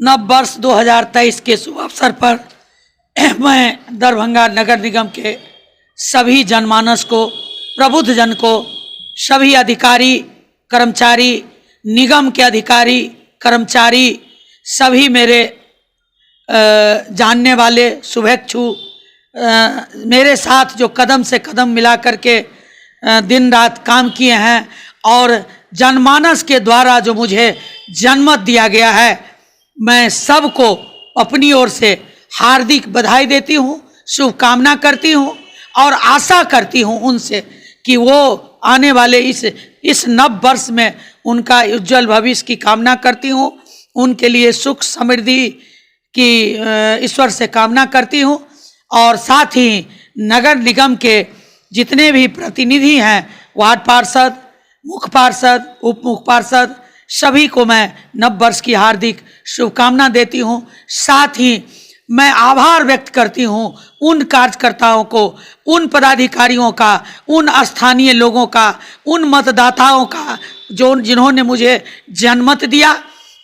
नव वर्ष 2023 के शुभ अवसर पर मैं दरभंगा नगर निगम के सभी जनमानस को, प्रबुद्ध जन को, सभी अधिकारी कर्मचारी, निगम के अधिकारी कर्मचारी, सभी मेरे जानने वाले शुभेच्छु, मेरे साथ जो कदम से कदम मिला करके दिन रात काम किए हैं और जनमानस के द्वारा जो मुझे जन्मत दिया गया है, मैं सबको अपनी ओर से हार्दिक बधाई देती हूँ, शुभकामना करती हूँ और आशा करती हूँ उनसे कि वो आने वाले इस नव वर्ष में उनका उज्जवल भविष्य की कामना करती हूँ। उनके लिए सुख समृद्धि की ईश्वर से कामना करती हूँ और साथ ही नगर निगम के जितने भी प्रतिनिधि हैं, वार्ड पार्षद, मुख्य पार्षद, उप मुख्य पार्षद, सभी को मैं नव वर्ष की हार्दिक शुभकामना देती हूँ। साथ ही मैं आभार व्यक्त करती हूँ उन कार्यकर्ताओं को, उन पदाधिकारियों का, उन स्थानीय लोगों का, उन मतदाताओं का जिन्होंने मुझे जनमत दिया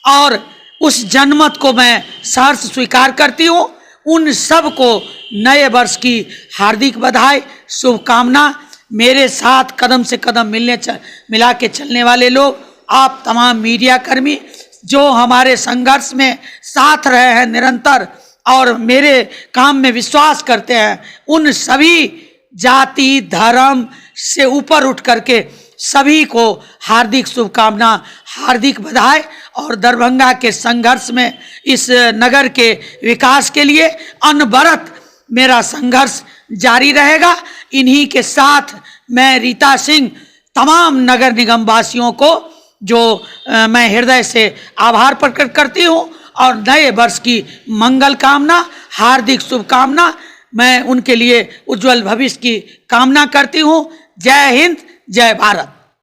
और उस जनमत को मैं सहर्ष स्वीकार करती हूँ। उन सब को नए वर्ष की हार्दिक बधाई, शुभकामना। मेरे साथ कदम से कदम मिला के चलने वाले लोग, आप तमाम मीडिया कर्मी जो हमारे संघर्ष में साथ रहे हैं निरंतर और मेरे काम में विश्वास करते हैं, उन सभी जाति धर्म से ऊपर उठ करके सभी को हार्दिक शुभकामना, हार्दिक बधाई। और दरभंगा के संघर्ष में, इस नगर के विकास के लिए अनवरत मेरा संघर्ष जारी रहेगा। इन्हीं के साथ मैं रीता सिंह तमाम नगर निगम वासियों को जो मैं हृदय से आभार प्रकट करती हूँ और नए वर्ष की मंगल कामना, हार्दिक शुभकामना, मैं उनके लिए उज्जवल भविष्य की कामना करती हूँ। जय हिंद, जय भारत।